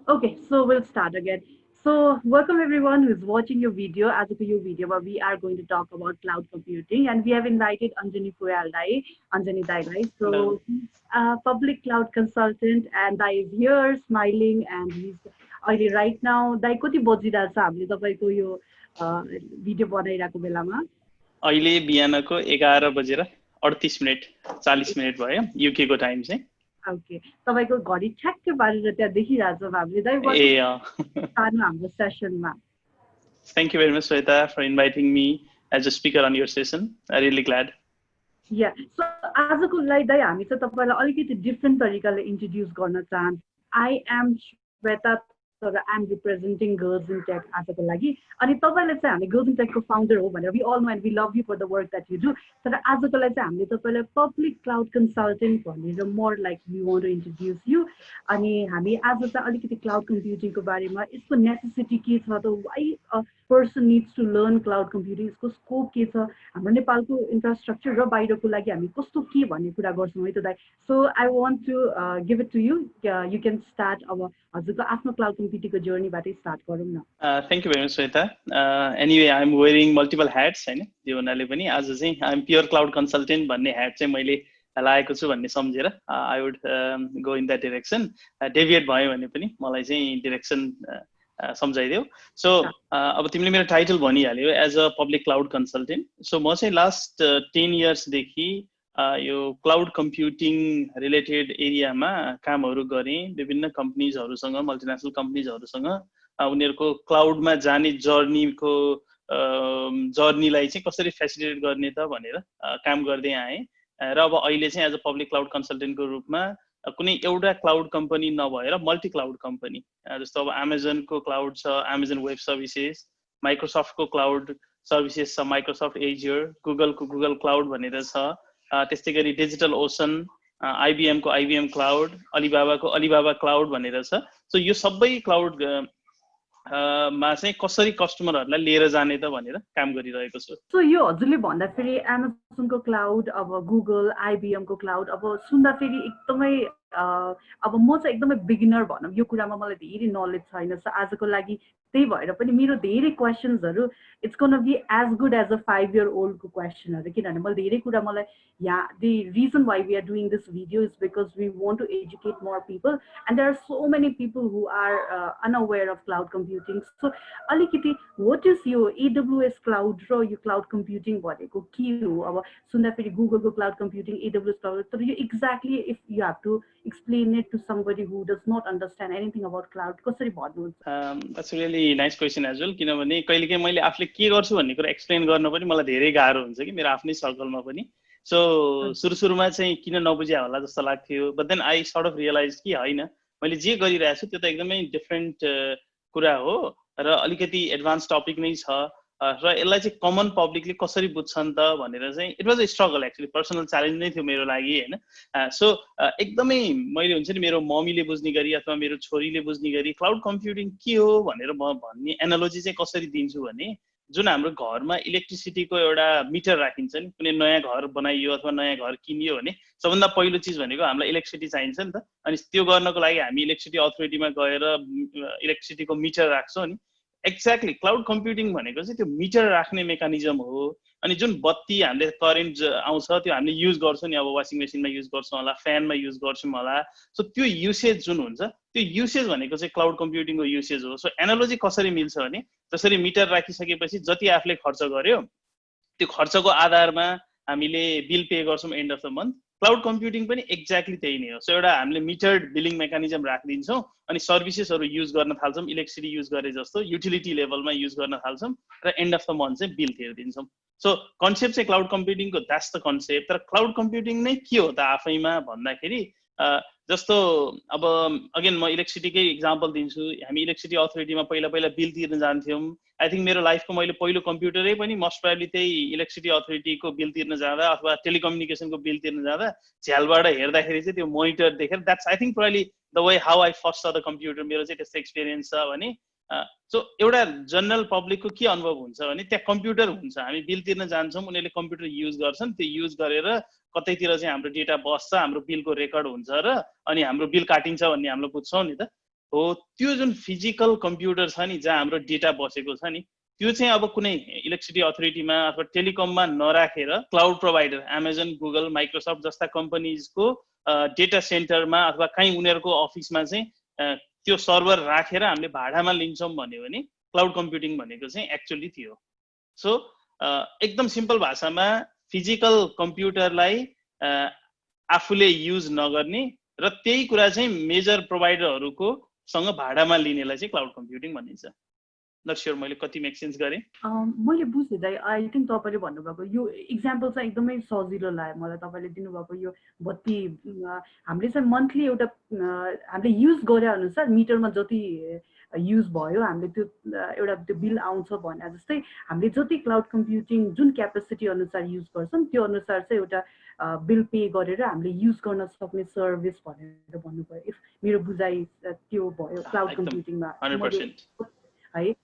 Okay, so we'll start again. So, welcome everyone who's watching your video. As of your video, where we are going to talk about cloud computing, and we have invited Anjani Puyal Dai, Anjani Dai, right? Hello. So, he's a public cloud consultant, and Dai is here smiling, and he's अहिले right now दाइ कति बजिरहेछ हामीले तपाईँको यो video बनाइरहेको बेलामा अहिले बिहानको 11:38 40 भयो युके को टाइम चाहिँ ओके तपाईँको घडी ठ्याक्कै पारेर त्यहाँ देखिरहेछ हामीले दाइ ए सानो हाम्रो सेसनमा Thank you very much Sweta for inviting me as a speaker on your session. I really glad. Yeah so आजको लागि दाइ हामी चाहिँ तपाईँलाई अलिकति डिफ्रेन्ट तरिकाले इन्ट्रोड्युस गर्न चाहन्छौँ आई एम श्वेता तर I am representing girls in tech आजको लागि अनि तपाईँले चाहिँ हामी गर्ल्स इन टेकको फाउन्डर हो भनेर we all know and we love you for the work that you do तर आजको लागि चाहिँ हामीले तपाईँलाई पब्लिक क्लाउड कन्सल्टेन्ट भनेर more like we want to introduce you अनि हामी आज चाहिँ अलिकति क्लाउड कम्प्युटिङको बारेमा यसको नेसेसिटी के छ त why person needs to learn cloud computing यसको स्कोप के छ हाम्रो नेपालको इन्फ्रास्ट्रक्चर र बाहिरको लागि हामी कस्तो के भन्ने कुरा गर्छौँ है त दाइ so I want to give it to you you can start अब हजुरको आफ्नो क्लाउड कम्प्युटिङको जर्नीबाटै स्टार्ट गरौँ न Thank you very much Sweta. Anyway, I'm wearing multiple hats हैन त्यो हुनाले पनि आज चाहिँ I'm pure cloud consultant भन्ने hat चाहिँ मैले लाएको छु भन्ने सम्झेर I would go in that direction. Deviate भयो भने पनि मलाई चाहिँ direction सम्झाइदेऊ सो अब तिमीले मेरो टाइटल भनिहाल्यो as a public cloud consultant so म चाहिँ लास्ट 10 इयर्सदेखि यो क्लाउड कम्प्युटिङ रिलेटेड एरियामा कामहरू गरेँ विभिन्न कम्पनीजहरूसँग मल्टिनेसनल कम्पनीजहरूसँग उनीहरूको क्लाउडमा जाने जर्नीलाई चाहिँ कसरी फेसिलिटेट गर्ने त भनेर काम गर्दै आएँ र अब अहिले चाहिँ एज अ पब्लिक क्लाउड कन्सल्टेन्टको रूपमा कुनै एउटा क्लाउड कम्पनी नभएर मल्टी क्लाउड कम्पनी जस्तो अब अमेजनको क्लाउड छ अमेजन वेब सर्भिसेस माइक्रोसफ्टको क्लाउड सर्भिसेस छ माइक्रोसफ्ट एजियर गुगलको गुगल क्लाउड भनेर छ त्यस्तै गरी डिजिटल ओसन आइबिएमको आइबिएम क्लाउड अलिबाबाको अलिबाबा क्लाउड भनेर छ सो यो सबै क्लाउड मा चाहिँ कसरी कस्टमरहरूलाई लिएर जाने त भनेर काम गरिरहेको छु सो यो हजुरले भन्दाखेरि एमाजोनको क्लाउड अब गुगल आइबिएमको क्लाउड अब सुन्दाखेरि एकदमै अब म चाहिँ एकदमै बिगिनर भनौँ यो कुरामा मलाई धेरै नलेज छैन सो आजको लागि त्यही भएर पनि मेरो धेरै क्वेसन्सहरू it's gonna be as good as a 5 year ओल्डको क्वेसनहरू किनभने मैले धेरै कुरा मलाई यहाँ the reason why we are doing this video is because we want to educate more people and there are so many people who are unaware of cloud computing so अलिकति what is यो AWS cloud र यो cloud computing भनेको के हो अब सुन्दाखेरि गुगलको क्लाउड कम्प्युटिङ एडब्लुएस क्लाउड तर यो exactly if you have to explain it to somebody who does not understand anything about cloud कसरी भन्नुहुन्छ That's a really nice question as well किनभने कहिलेकाहीँ मैले आफूले के गर्छु भन्ने कुरा एक्सप्लेन गर्न पनि मलाई धेरै गाह्रो हुन्छ कि मेरो आफ्नै सर्कलमा पनि सो सुरुमा चाहिँ किन नबुझ्या होला जस्तो लाग्थ्यो but then I sort of realise कि होइन मैले जे गरिरहेको छु त्यो त एकदमै डिफरेन्ट कुरा हो र अलिकति एडभान्स टपिक नै छ र यसलाई चाहिँ कमन पब्लिकले कसरी बुझ्छन् त भनेर चाहिँ it was a struggle actually personal challenge नै थियो मेरो लागि होइन सो एकदमै मैले हुन्छ नि मेरो मम्मीले बुझ्ने गरी अथवा मेरो छोरीले बुझ्ने गरी क्लाउड कम्प्युटिङ के हो भनेर म भन्ने एनालोजी चाहिँ कसरी दिन्छु भने जुन हाम्रो घरमा इलेक्ट्रिसिटीको एउटा मिटर राखिन्छ नि कुनै नयाँ घर बनाइयो अथवा नयाँ घर किनियो भने सबभन्दा पहिलो चिज भनेको हामीलाई इलेक्ट्रिसिटी चाहिन्छ नि त अनि त्यो गर्नको लागि हामी इलेक्ट्रिसिटी अथोरिटीमा गएर इलेक्ट्रिसिटीको मिटर राख्छौँ नि एक्ज्याक्टली क्लाउड कम्प्युटिङ भनेको चाहिँ त्यो मिटर राख्ने मेकानिजम हो अनि जुन बत्ती हामीले करेन्ट आउँछ त्यो हामीले युज गर्छौँ नि अब वासिङ मेसिनमा युज गर्छौँ होला फ्यानमा युज गर्छौँ होला सो त्यो युसेज जुन हुन्छ त्यो युसेज भनेको चाहिँ क्लाउड कम्प्युटिङको युसेज हो सो एनालोजी कसरी मिल्छ भने जसरी मिटर राखिसकेपछि जति आफूले खर्च गर्यो त्यो खर्चको आधारमा हामीले बिल पे गर्छौँ and of the month cloud computing पनि एक्ज्याक्टली त्यही नै हो सो एउटा हामीले मिटर्ड बिलिङ मेकानिजम राखिदिन्छौँ अनि सर्भिसेसहरू युज गर्न थाल्छौँ इलेक्ट्रिसिटी युज गरे जस्तो युटिलिटी लेभलमा युज गर्न थाल्छौँ र एन्ड अफ द मन्थ चाहिँ बिल तिर्दिन्छौँ सो कन्सेप्ट चाहिँ क्लाउड कम्प्युटिङको द्याट्स द कन्सेप्ट तर क्लाउड कम्प्युटिङ नै के हो त आफैमा भन्दाखेरि जस्तो अब अगेन म इलेक्ट्रिसिटीकै इक्जाम्पल दिन्छु हामी इलेक्ट्रिसिटी अथोरिटीमा पहिला बिल तिर्न जान्थ्यौँ आई थिङ्क मेरो लाइफको मैले पहिलो कम्प्युटरै पनि मोस्ट प्रायली त्यही इलेक्ट्रिसिटी अथोरिटीको बिल तिर्न जाँदा अथवा टेलिकम्युनिकेसनको बिल तिर्न जाँदा झ्यालबाट हेर्दाखेरि चाहिँ त्यो मोनिटर देखेर that's I think probably the way how I first the computer मेरो चाहिँ त्यस्तो एक्सपिरियन्स छ भने सो एउटा जनरल पब्लिकको के अनुभव हुन्छ भने त्यहाँ कम्प्युटर हुन्छ हामी बिल तिर्न जान्छौँ उनीहरूले कम्प्युटर युज गर्छन् त्यो युज गरेर कतैतिर चाहिँ हाम्रो डेटा बस्छ हाम्रो बिलको रेकर्ड हुन्छ र अनि हाम्रो बिल काटिन्छ भन्ने हामीले बुझ्छौँ नि त हो त्यो जुन फिजिकल कम्प्युटर छ नि जहाँ हाम्रो डेटा बसेको छ नि त्यो चाहिँ अब कुनै इलेक्ट्रिसिटी अथोरिटीमा अथवा टेलिकममा नराखेर cloud provider Amazon Google Microsoft जस्ता कम्पनीजको डेटा सेन्टरमा अथवा कहीँ उनीहरूको अफिसमा चाहिँ त्यो सर्भर राखेर हामीले भाडामा लिन्छौँ भन्यो भने क्लाउड कम्प्युटिङ भनेको चाहिँ एक्चुअली थियो। सो एकदम सिम्पल भाषामा फिजिकल कम्प्युटरलाई आफूले युज नगर्ने र त्यही कुरा चाहिँ मेजर प्रोभाइडरहरूको सँग भाडामा लिनेलाई चाहिँ क्लाउड कम्प्युटिङ भनिन्छ। नट स्योर मैले कति मेक सेन्स गरेँ। मैले बुझेँ दाइ। आई थिङ्क तपाईँले भन्नुभएको यो इक्जाम्पल चाहिँ एकदमै सजिलो लाग्यो मलाई। तपाईँले दिनुभएको यो बत्ती हामीले चाहिँ मन्थली एउटा हामीले युज गरे अनुसार मिटरमा जति युज भयो हामीले त्यो एउटा त्यो बिल आउँछ भने जस्तै हामीले जति क्लाउड कम्प्युटिङ जुन क्यापेसिटी अनुसार युज गर्छौँ त्यो अनुसार चाहिँ एउटा बिल पे गरेर हामीले युज गर्न सक्ने सर्भिस भनेर भन्नुभयो। इफ मेरो बुझाइ त्यो भयो क्लाउड कम्प्युटिङमा है।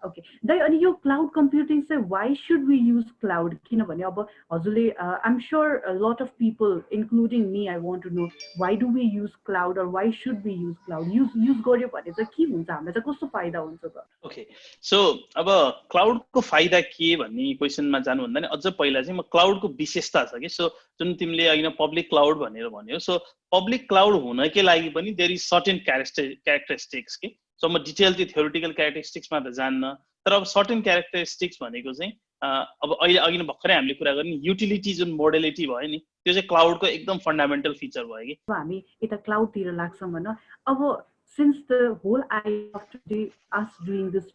ओके दाइ, अनि यो क्लाउड कम्प्युटिङ चाहिँ why should we use cloud? किनभने अब हजुरले I'm sure lot of people including me I want to know why do we use cloud, और why should we use cloud? Use गर्यो भने चाहिँ के हुन्छ, हामीलाई चाहिँ कस्तो फाइदा हुन्छ त? ओके, सो अब क्लाउडको फाइदा के भन्ने क्वेसनमा जानुभन्दा नि अझ पहिला चाहिँ म क्लाउडको विशेषता छ कि सो जुन तिमीले अघि पब्लिक क्लाउड भनेर भन्यो, सो पब्लिक क्लाउड हुनकै लागि पनि देयर इज सर्टेन क्यारेक्टरिस्टिक्स के। सो म डिटेल त्यो थ्योरिटिकल क्यारेक्टरिस्टिक्समा त जान्न, तर अब सर्टेन क्यारेक्टरिस्टिक्स भनेको चाहिँ अब अहिले अघि भर्खरै हामीले कुरा गर्ने युटिलिटी जुन मोडेलिटी भयो नि त्यो चाहिँ क्लाउडको एकदम फन्डामेन्टल फिचर भयो कि। हामी यता क्लाउडतिर लाग्छौँ भन। अब since the whole idea of today us doing this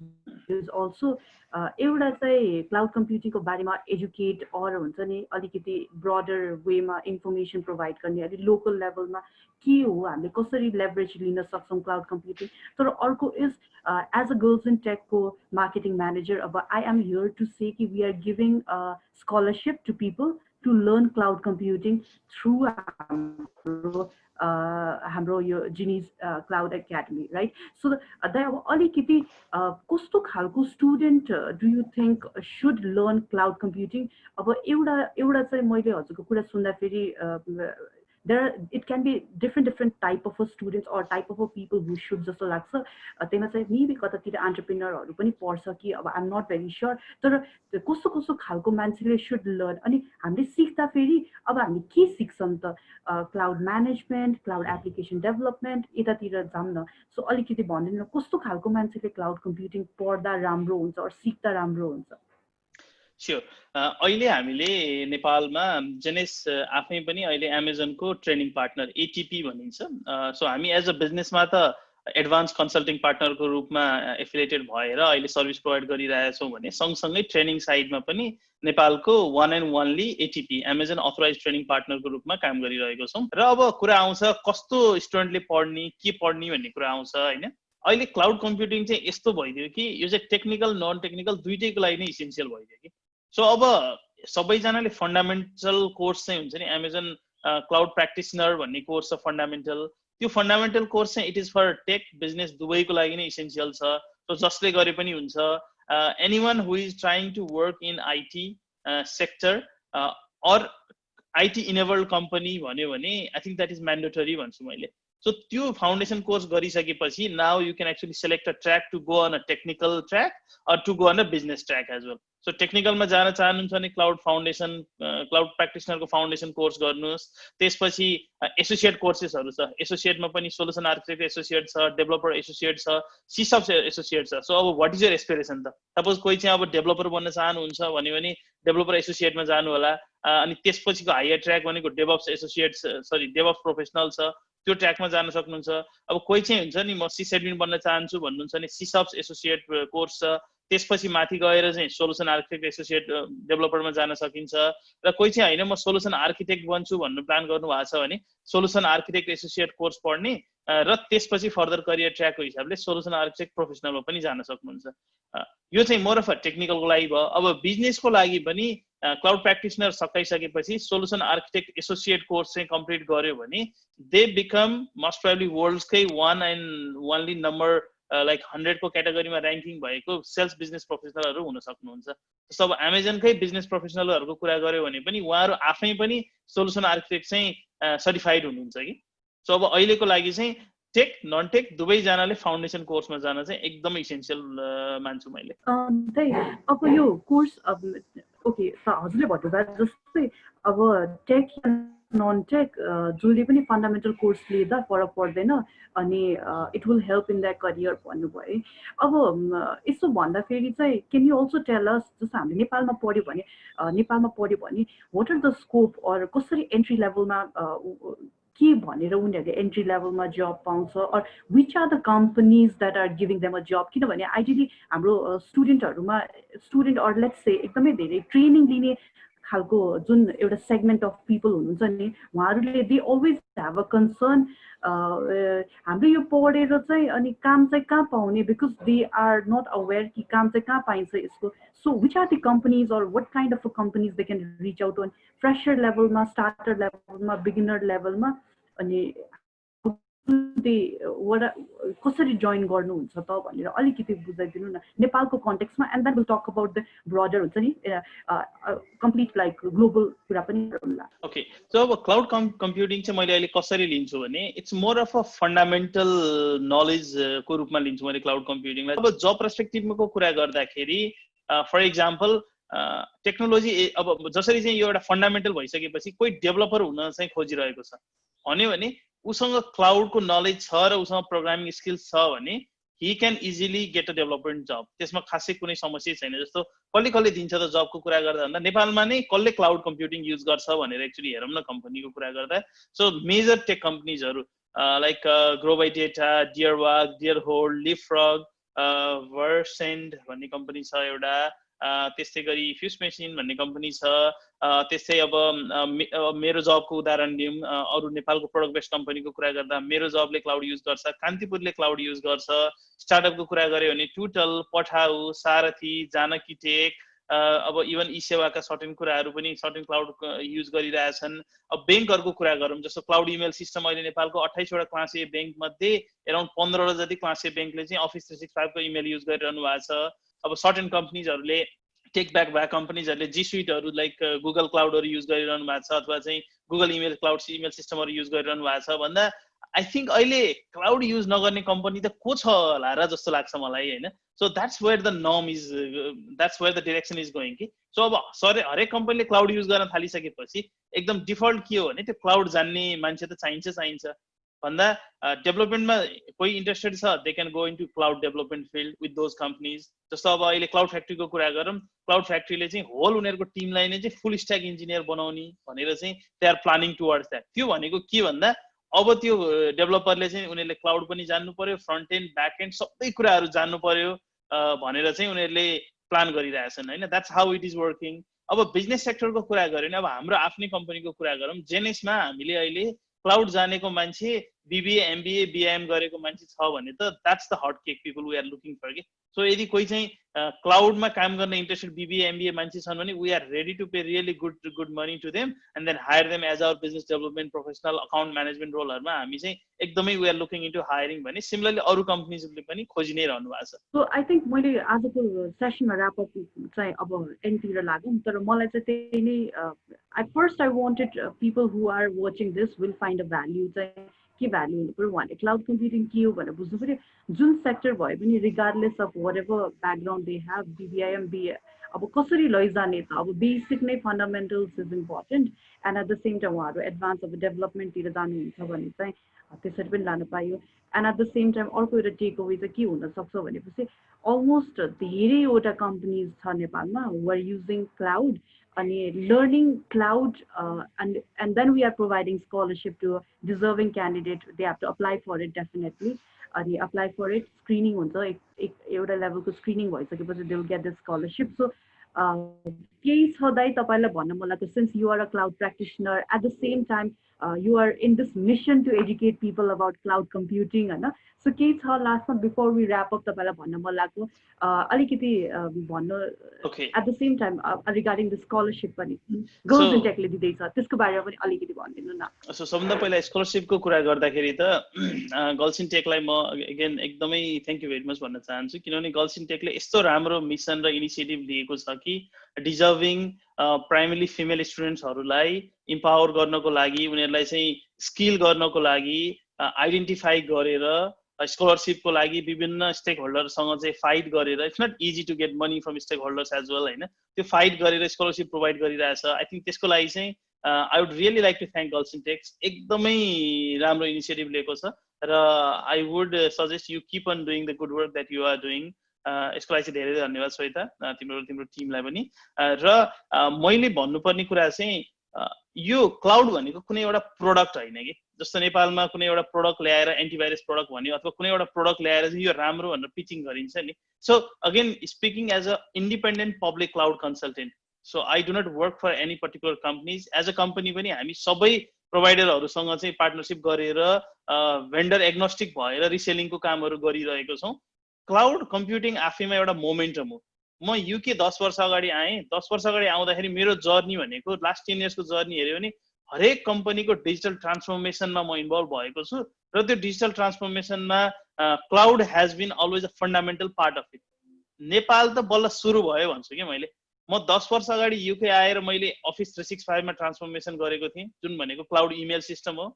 is also एउटा चाहिँ क्लाउड कम्प्युटिङको बारेमा एजुकेट और हुन्छ नि अलिकति ब्रडर वेमा इन्फर्मेसन प्रोभाइड गर्ने, अलि लोकल लेभलमा के हो, हामीले कसरी लेभरेज लिन सक्छौँ क्लाउड कम्प्युटिङ। तर अर्को is as a girls in टेकको मार्केटिङ म्यानेजर, अब I am here to say कि we are giving scholarship to people to learn cloud computing through हाम्रो यो Genese cloud academy, right? So दाइ अब अलिकति कस्तो खालको student do you think should learn cloud computing? अब एउटा चाहिँ मैले हजुरको कुरा सुन्दाखेरि it can be different type of a students or type of a people who should जस्तो लाग्छ। त्यसमा चाहिँ मेबी कतातिर एन्टरप्रेन्योरहरू पनि पर्छ कि अब आइएम नट भेरी स्योर। तर कस्तो कस्तो खालको मान्छेले सुड लर्न, अनि हामीले सिक्दाखेरि अब हामी के सिक्छौँ त? Cloud management, cloud application development, यतातिर जाऊँ न। सो अलिकति भनिदिनु कस्तो खालको मान्छेले क्लाउड कम्प्युटिङ पढ्दा राम्रो हुन्छ और सिक्दा राम्रो हुन्छ? स्योर, अहिले हामीले नेपालमा जेनेस आफै पनि अहिले एमाजोनको ट्रेनिङ पार्टनर एटिपी भनिन्छ। सो हामी एज अ बिजनेसमा त एडभान्स कन्सल्टिङ पार्टनरको रूपमा एफिलिएटेड भएर अहिले सर्भिस प्रोभाइड गरिरहेछौँ भने सँगसँगै ट्रेनिङ साइडमा पनि नेपालको one and only ATP Amazon authorize training पार्टनरको रूपमा काम गरिरहेको छौँ। र अब कुरा आउँछ कस्तो स्टुडेन्टले पढ्ने के पढ्ने भन्ने कुरा आउँछ होइन। अहिले क्लाउड कम्प्युटिङ चाहिँ यस्तो भइदियो कि यो चाहिँ टेक्निकल नन टेक्निकल दुइटैको लागि नै इसेन्सियल भइदियो कि। सो अब सबैजनाले फन्डामेन्टल कोर्स चाहिँ हुन्छ नि एमाजोन क्लाउड प्र्याक्टिसनर भन्ने कोर्स छ फन्डामेन्टल। त्यो फन्डामेन्टल कोर्स चाहिँ it is for tech business दुवैको लागि नै इसेन्सियल छ। सो जसले गरे पनि हुन्छ, anyone who is trying to work in IT sector or IT enabled company भन्यो भने I think that is mandatory भन्छु मैले। सो त्यो फाउन्डेसन कोर्स गरिसकेपछि now you can actually select a track to go on a technical track or to go on a business track as well. So टेक्निकलमा जान चाहनुहुन्छ भने cloud foundation cloud प्र्याक्टिसनरको foundation course गर्नुहोस्। त्यसपछि associate कोर्सेसहरू छ, एसोसिएटमा पनि सोल्युसन आर्किटेक्ट एसोसिएट छ, डेभलपर एसोसिएट छ, सिसअप एसोसिएट छ। सो अब वाट इज यर एस्पिरेसन त? सपोज कोही चाहिँ अब डेभलपर बन्न चाहनुहुन्छ भन्यो भने डेभलपर एसोसिएटमा जानु होला। अनि त्यसपछिको हायर ट्र्याक भनेको डेभअप्स एसोसिएट डेभअप्स प्रोफेसनल छ, त्यो ट्र्याकमा जान सक्नुहुन्छ। अब कोही चाहिँ हुन्छ नि म सिसएडमिन बन्न चाहन्छु भन्नुहुन्छ भने सिसअप्स एसोसिएट कोर्स छ। त्यसपछि माथि गएर चाहिँ सोल्युसन आर्किटेक्ट एसोसिएट डेभलपरमा जान सकिन्छ। र कोही चाहिँ होइन म सोल्युसन आर्किटेक्ट बन्छु भन्नु प्लान गर्नु भएको छ भने सोल्युसन आर्किटेक्ट एसोसिएट कोर्स पढ्ने र त्यसपछि फर्दर करियर ट्र्याकको हिसाबले सोल्युसन आर्किटेक्ट प्रोफेसनलमा पनि जान सक्नुहुन्छ। यो चाहिँ मोर अफ अ टेक्निकलको लागि भयो। अब बिजनेसको लागि पनि क्लाउड प्र्याक्टिसनर सकाइसकेपछि सोल्युसन आर्किटेक्ट एसोसिएट कोर्स चाहिँ कम्प्लिट गर्यो भने दे बिकम मोस्ट प्रोबेबली वर्ल्डकै one and only number like 100 को क्याटेगोरीमा ऱ्याङ्किङ भएको सेल्स बिजनेस प्रोफेसनलहरू हुन सक्नुहुन्छ। जस्तो अब एमाजोनकै बिजनेस प्रोफेसनलहरूको कुरा गर्यो भने पनि उहाँहरू आफै पनि सोल्युसन आर्किटेक्ट चाहिँ सर्टिफाइड हुनुहुन्छ कि। सो अब अहिलेको लागि चाहिँ टेक नन टेक दुवैजनाले फाउन्डेसन कोर्समा जान चाहिँ एकदमै इसेन्सियल मान्छु मैले। त्यही अब यो कोर्स अब ओके हजुरले भन्नुभयो जस्तै अब टेक नन टेक जसले पनि फन्डामेन्टल कोर्स लिँदा फरक पर्दैन अनि it will help in that career भन्नुभयो है। अब यसो भन्दाखेरि चाहिँ can you also tell us जस्तो हामीले नेपालमा पढ्यो भने what are the scope or कसरी एन्ट्री लेभलमा के भनेर उनीहरूले एन्ट्री लेभलमा जब पाउँछ or which are the companies that are giving them a job किनभने आइडियली हाम्रो स्टुडेन्ट अर लेट्स से एकदमै धेरै ट्रेनिङ लिने खालको जुन एउटा सेगमेन्ट अफ पिपल हुनुहुन्छ नि उहाँहरूले they always have a concern हाम्रो यो पढेर चाहिँ अनि काम चाहिँ कहाँ पाउने because they are not aware कि काम चाहिँ कहाँ पाइन्छ यसको। So which are the companies or what kind of companies they can reach out on fresher लेभलमा स्टार्टर लेभलमा बिगिनर लेभलमा अनि कसरी जोइन गर्नुहुन्छ त भनेर अलिकति बुझाइदिनु न नेपालको कन्टेक्स्टमा and then will talk about the broader हुन्छ नि कम्प्लिट लाइक ग्लोबल कुरा पनि गरौँला। ओके सो अब क्लाउड कम्प्युटिङ चाहिँ मैले अहिले कसरी लिन्छु भने it's more of a fundamental नलेजको रूपमा लिन्छु मैले क्लाउड कम्प्युटिङलाई। अब जब पर्सपेक्टिभको कुरा गर्दाखेरि फर इक्जाम्पल टेक्नोलोजी अब जसरी चाहिँ यो एउटा फन्डामेन्टल भइसकेपछि कोही डेभलपर हुन चाहिँ खोजिरहेको छ भन्यो भने उसँग क्लाउडको नलेज छ र उसँग प्रोग्रामिङ स्किल्स छ भने he can easily get a development job। त्यसमा खासै कुनै समस्या छैन। जस्तो कसले दिन्छ त जबको कुरा गर्दा भन्दा नेपालमा नै कसले क्लाउड कम्प्युटिङ युज गर्छ भनेर एक्चुअली हेरौँ न कम्पनीको कुरा गर्दा। सो मेजर टेक कम्पनीजहरू like grow by data, Deerwalk, Deerhold, Leapfrog, Verscend भन्ने कम्पनी छ एउटा, त्यस्तै गरी फ्युस मेसिन भन्ने कम्पनी छ, त्यस्तै अब मेरो जबको उदाहरण दिउँ अरू नेपालको प्रोडक्ट बेस्ड कम्पनीको कुरा गर्दा मेरो जबले क्लाउड युज गर्छ, कान्तिपुरले क्लाउड युज गर्छ। स्टार्टअपको कुरा गऱ्यो भने टुटल, पठाउ, सारथी, जानकी टेक, अब इभन ई सेवाका सर्टेन कुराहरू पनि सर्टेन क्लाउड युज गरिरहेछन्। अब ब्याङ्कहरूको कुरा गरौँ जस्तो क्लाउड इमेल सिस्टम अहिले नेपालको 28 वटा क्लास ए ब्याङ्क मध्ये एराउन्ड 15 वटा जति क्लास ए ब्याङ्कले चाहिँ अफिस 365 को इमेल युज गरिरहनु भएको छ। अब सर्टेन कम्पनीजहरूले टेक ब्याक भएका कम्पनीजहरूले जी सुइटहरू लाइक गुगल क्लाउडहरू युज गरिरहनु भएको छ अथवा चाहिँ गुगल इमेल क्लाउड इमेल सिस्टमहरू युज गरिरहनु भएको छ भन्दा आई थिङ्क अहिले क्लाउड युज नगर्ने कम्पनी त को छ होला र जस्तो लाग्छ मलाई होइन। So that's where the norm is, that's where the direction is going कि। सो अब हरेक कम्पनीले क्लाउड युज गर्न थालिसकेपछि एकदम डिफल्ट के हो भने त्यो क्लाउड जान्ने मान्छे त चाहिन्छ भन्दा डेभलपमेन्टमा कोही इन्ट्रेस्टेड छ they can go into cloud development filled with those companies. जस्तो अब अहिले क्लाउड फ्याक्ट्रीको कुरा गरौँ, क्लाउड फ्याक्ट्रीले चाहिँ होल उनीहरूको टिमलाई नै चाहिँ फुल स्ट्याक इन्जिनियर बनाउने भनेर चाहिँ they are planning towards that. त्यो भनेको के भन्दा अब त्यो डेभलपरले चाहिँ उनीहरूले क्लाउड पनि जान्नु पर्यो, फ्रन्ट एन्ड ब्याक एन्ड सबै कुराहरू जान्नु पर्यो भनेर चाहिँ उनीहरूले प्लान गरिरहेछन् होइन। That's how it is working. अब बिजनेस सेक्टरको कुरा गऱ्यो भने अब हाम्रो आफ्नै कम्पनीको कुरा गरौँ, जेनेसमा हामीले अहिले क्लाउड जानेको मान्छे बीबीए एमबीए बीआइएम गरेको मान्छे छ भने त that's the hot cake people we are looking for के। सो यदि कोही चाहिँ क्लाउडमा काम गर्न इन्ट्रेस्टेड बीबीए एमबीए मान्छे छन् भने we are ready to pay really good money to them and then hire them as our business development professional account management रोलहरूमा हामी चाहिँ एकदमै we are looking into hiring भने सिमिलरली अरू कम्पनीजहरूले पनि खोजि नै रहनु भएको छ। सो आई थिङ्क मैले आजको सेसनमा ऱ्यापअप चाहिँ अब एन्डतिर लागौँ, तर मलाई चाहिँ त्यही नै I wanted people who are watching this will find a value चाहिँ के भ्याल्यु हुनु पऱ्यो उहाँले क्लाउड कम्प्युटिङ के हो भनेर बुझ्नु पऱ्यो। जुन सेक्टर भए पनि regardless of whatever background they have BBIM BA अब कसरी लैजाने त अब बेसिक नै fundamentals is important and at the same time उहाँहरू एडभान्स अब डेभलपमेन्टतिर जानुहुन्छ भने चाहिँ त्यसरी पनि लानु पायो। And at the same time अर्को एउटा टेक अवे चाहिँ के हुनसक्छ भनेपछि अलमोस्ट धेरैवटा कम्पनीज छ नेपालमा हु आर युजिङ क्लाउड अनि learning cloud and then we are providing scholarship to deserving candidate they have to apply for it definitely. अनि अप्लाई फर इट स्क्रिनिङ हुन्छ, एउटा लेभलको स्क्रिनिङ भइसकेपछि they will get the scholarship. So केही छ दाइ तपाईँलाई भन्न मन लाग्छ since you are a cloud practitioner at the same time you are in this mission to educate people about cloud computing होइन। सो केही छ लास्टमा बिफोर वी ऱ्याप अप तपाईँलाई भन्न मन लाग्यो अलिकति भन्नु at the same time regarding the scholarship पनि गर्ल्स इन टेकले दिँदैछ त्यसको बारेमा पनि अलिकति भनिदिनु न। सो सबभन्दा पहिला स्कलरसिपको कुरा गर्दाखेरि त गर्ल्स इन टेकलाई म अगेन एकदमै थ्याङ्क यू भेरी मच भन्न चाहन्छु किनभने गर्ल्स इन टेकले यस्तो राम्रो मिसन र इनिसिएटिभ लिएको छ कि डिजर्भिङ प्राइमरी फिमेल स्टुडेन्ट्सहरूलाई इम्पावर गर्नको लागि उनीहरूलाई चाहिँ स्किल गर्नको लागि आइडेन्टिफाई गरेर स्कलरसिपको लागि विभिन्न स्टेक होल्डरसँग चाहिँ फाइट गरेर, it's not easy to get money from stakeholders as well होइन, त्यो फाइट गरेर स्कलरसिप प्रोभाइड गरिरहेछ। आई थिङ्क त्यसको लागि चाहिँ I would really like to thank girls in techs, एकदमै राम्रो इनिसिएटिभ लिएको छ र I would suggest you keep on doing the good work that you are doing. यसको लागि चाहिँ धेरै धन्यवाद श्वेता, तिम्रो टिमलाई पनि। र मैले भन्नुपर्ने कुरा चाहिँ यो क्लाउड भनेको कुनै एउटा प्रोडक्ट होइन कि, जस्तो नेपालमा कुनै एउटा प्रोडक्ट ल्याएर एन्टिभाइरस प्रोडक्ट भन्यो अथवा कुनै एउटा प्रोडक्ट ल्याएर चाहिँ यो राम्रो भनेर पिचिङ गरिन्छ नि। So again speaking as a independent public cloud consultant, so I do not work for any particular companies. As a company पनि हामी सबै प्रोभाइडरहरूसँग चाहिँ पार्टनरसिप गरेर भेन्डर एग्नोस्टिक भएर रिसेलिङको कामहरू गरिरहेको छौँ। क्लाउड कम्प्युटिङ आफैमा एउटा मोमेन्टम हो। म युके 10 वर्ष अगाडि आएँ, 10 वर्ष अगाडि आउँदाखेरि मेरो जर्नी भनेको लास्ट 10 इयर्सको जर्नी हेऱ्यो भने हरेक कम्पनीको डिजिटल ट्रान्सफर्मेसनमा म इन्भल्भ भएको छु र त्यो डिजिटल ट्रान्सफर्मेसनमा cloud has been always a fundamental part of it. Nepal त बल्ल सुरु भयो भन्छु कि मैले। म 10 वर्ष अगाडि युके आएर मैले अफिस 365 मा ट्रान्सफर्मेसन गरेको थिएँ, जुन भनेको क्लाउड इमेल सिस्टम हो।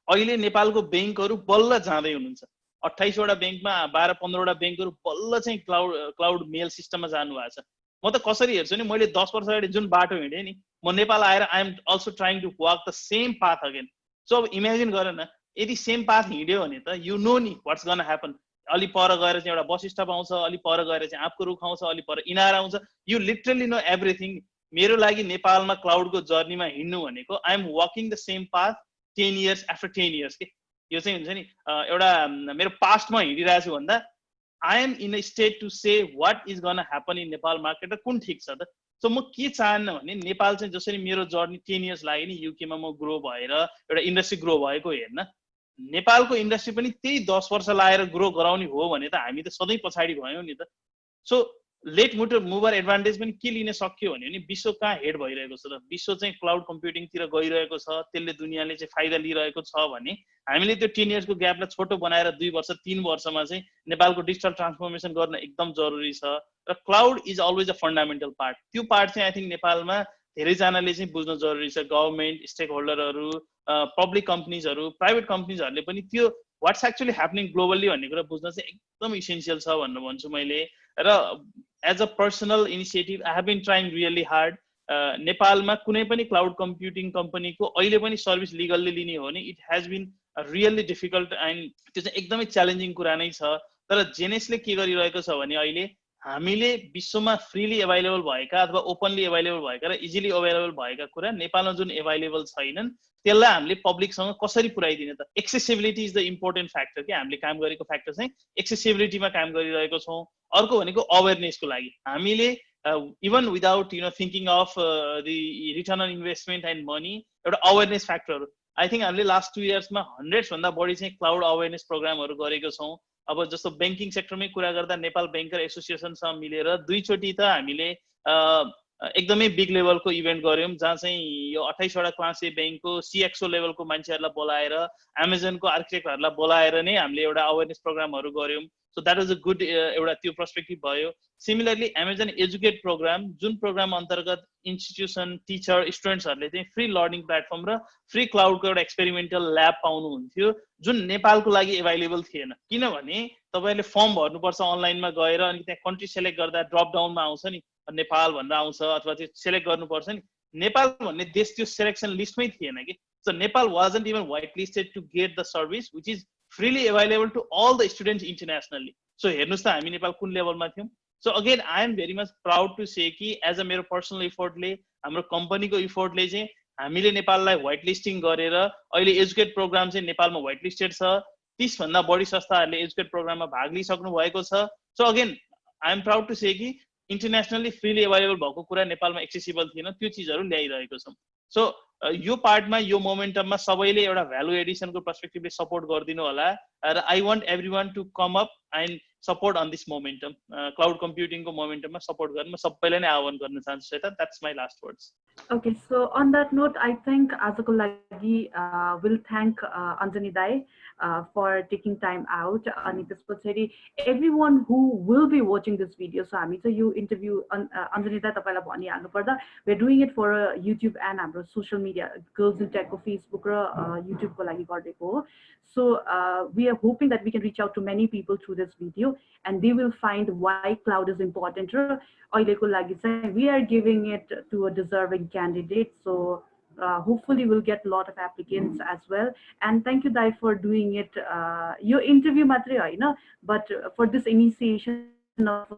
अहिले नेपालको ब्याङ्कहरू बल्ल जाँदै हुनुहुन्छ, 28 वटा ब्याङ्कमा 12-15 वटा ब्याङ्कहरू बल्ल चाहिँ क्लाउड मेल सिस्टममा जानु भएको छ। म त कसरी हेर्छु नि, मैले 10 वर्ष अगाडि जुन बाटो हिँडेँ नि, म नेपाल आएर I am also trying to walk the same path again. So अब इमेजिन गर न, यदि सेम पाथ हिँड्यो भने त यु नो नि वाट्स गन ह्यापन। अलि पर गएर चाहिँ एउटा बस स्टप आउँछ, अलि पर गएर चाहिँ आँपको रुख आउँछ, अलि पर इनार आउँछ, यु लिटरली नो एभ्रिथिङ। मेरो लागि नेपालमा क्लाउडको जर्नीमा हिँड्नु भनेको I am walking the same path 10 years after 10 years के। यो चाहिँ हुन्छ नि एउटा मेरो पास्टमा हिँडिरहेको छु भन्दा I am in a state to say what is gonna happen in Nepal market र कुन ठिक छ त। सो म के चाहन्न भने नेपाल चाहिँ जसरी मेरो जर्नी 10 इयर्स लाग्यो नि युकेमा म ग्रो भएर एउटा इन्डस्ट्री ग्रो भएको हेर्न, नेपालको इन्डस्ट्री पनि त्यही 10 वर्ष लाएर ग्रो गराउने हो भने त हामी त सधैँ पछाडि भयौँ नि त। सो लेट मुभर एडभान्टेज पनि के लिन सक्यो भने विश्व कहाँ हेड भइरहेको छ त, विश्व चाहिँ क्लाउड कम्प्युटिङतिर गइरहेको छ, त्यसले दुनियाँले चाहिँ फाइदा लिइरहेको छ भने हामीले त्यो 10 इयर्सको ग्यापलाई छोटो बनाएर 2 वर्ष 3 वर्षमा चाहिँ नेपालको डिजिटल ट्रान्सफर्मेसन गर्न एकदम जरुरी छ। र cloud is always a fundamental part. त्यो पार्ट चाहिँ आई थिङ्क नेपालमा धेरैजनाले चाहिँ बुझ्न जरुरी छ। गभर्मेन्ट, स्टेक होल्डरहरू, पब्लिक कम्पनीजहरू, प्राइभेट कम्पनीजहरूले पनि त्यो वाट्स एक्चुअली ह्यापनिङ ग्लोबल्ली भन्ने कुरा बुझ्न चाहिँ एकदम इसेन्सियल छ भनेर भन्छु मैले। र as a personal initiative I have been trying really hard. नेपालमा कुनै पनि क्लाउड कम्प्युटिङ कम्पनीको अहिले पनि सर्भिस लिगल्ली लिने हो भने it has been really difficult and त्यो चाहिँ एकदमै च्यालेन्जिङ कुरा नै छ। तर जेनेसले के गरिरहेको छ भने अहिले हामीले विश्वमा फ्रीली एभाइलेबल भएका अथवा ओपनली एभाइलेबल भएका र इजिली एभाइलेबल भएका कुरा नेपालमा जुन एभाइलेबल छैनन् त्यसलाई हामीले पब्लिकसँग कसरी पुर्याइदिने त। Accessibility is the important factor कि हामीले काम गरेको फ्याक्टर चाहिँ एक्सेसिबिलिटीमा काम गरिरहेको छौँ। अर्को भनेको अवेरनेसको लागि हामीले even without thinking of the return on investment and money एउटा अवेरनेस फ्याक्टरहरू आई थिङ्क हामीले लास्ट 2 इयर्समा 100 भन्दा बढी चाहिँ क्लाउड अवेरनेस प्रोग्रामहरू गरेको छौँ। अब जस्तो ब्याङ्किङ सेक्टरमै कुरा गर्दा नेपाल ब्याङ्कर एसोसिएसनसँग मिलेर 2 चोटि त हामीले एकदमै बिग लेभलको इभेन्ट गऱ्यौँ, जहाँ चाहिँ यो 28 वटा क्लास ए ब्याङ्कको सिएक्सओ लेभलको मान्छेहरूलाई बोलाएर, एमाजोनको आर्किटेक्टहरूलाई बोलाएर नै हामीले एउटा अवेरनेस प्रोग्रामहरू गऱ्यौँ। So that was a good एउटा त्यो पर्सपेक्टिभ भयो। सिमिलरली एमाजोन एजुकेट प्रोग्राम, जुन प्रोग्राम अन्तर्गत इन्स्टिट्युसन, टिचर, स्टुडेन्ट्सहरूले चाहिँ फ्री लर्निङ प्लेटफर्म र फ्री क्लाउडको एउटा एक्सपेरिमेन्टल ल्याब पाउनुहुन्थ्यो, जुन नेपालको लागि एभाइलेबल थिएन। किनभने तपाईँले फर्म भर्नुपर्छ अनलाइनमा गएर, अनि त्यहाँ कन्ट्री सेलेक्ट गर्दा ड्रप डाउनमा आउँछ नि नेपाल भनेर आउँछ, अथवा त्यो सेलेक्ट गर्नुपर्छ नि, नेपाल भन्ने देश त्यो सेलेक्सन लिस्टमै थिएन कि। So Nepal wasn't even white listed to get the service which is freely available to all the students internationally. So हेर्नुहोस् त हामी नेपाल कुन लेभलमा थियौँ। So again I am very much proud to say कि एज अ मेरो पर्सनल इफोर्टले, हाम्रो कम्पनीको इफोर्टले चाहिँ हामीले नेपाललाई व्हाइट लिस्टिङ गरेर अहिले एजुकेट प्रोग्राम चाहिँ नेपालमा व्हाइट लिस्टेड छ। 30 भन्दा बढी संस्थाहरूले एजुकेट प्रोग्राममा भाग लिइसक्नु भएको छ। So again I am proud to say कि इन्टरनेसनली फ्रीली एभाइलेबल भएको कुरा नेपालमा एक्सेसिबल थिएन, त्यो चिजहरू ल्याइरहेको छौँ। सो यो पार्टमा, यो मोमेन्टममा सबैले एउटा भ्यालु एडिसनको पर्सपेक्टिभले सपोर्ट गरिदिनु होला। र I want everyone to come up and support on this momentum, cloud कम्प्युटिङको मोमेन्टममा सपोर्ट गर्न म सबैलाई नै आह्वान गर्न चाहन्छु। That's my last words. Okay, so on that note, I think आजको लागि will thank Anjani Dai for taking time out. अनि त्यसपछि everyone who will be watching this video. So हामी चाहिँ यो interview Anjani Dai तपाईलाई भनिहाल्नु पर्दा we're doing it for YouTube and हाम्रो social media Girls in Tech को Facebook र YouTube को लागि गरेको हो. So we are hoping that we can reach out to many people through this video and they will find why cloud is important. र अहिलेको लागि चाहिँ we are giving it to a deserving candidate. So hopefully we'll get a lot of applicants as well. And thank you, Dai, for doing it. Your interview matri haina, but for this initiation of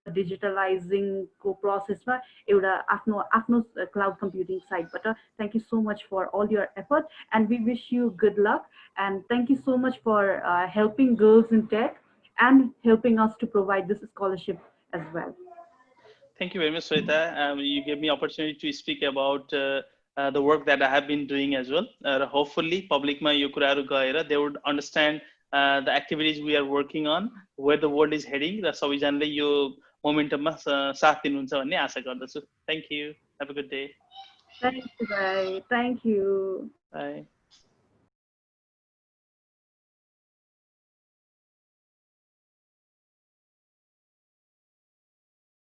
digitalizing को process ma एउटा आफ्नो cloud computing side. But thank you so much for all your effort, and we wish you good luck. And thank you so much for helping girls in tech and helping us to provide this scholarship as well. Thank you very much, Sweta. You gave me opportunity to speak about the work that I have been doing as well. Hopefully, public ma yo kuraharu gaera they would understand the activities we are working on, where the world is heading. र सबैजनाले यो मोमेन्टममा साथ दिनुहुन्छ भन्ने आशा गर्दछु. Thank you. Have a good day. Thank you, Bye. Thank you. Bye.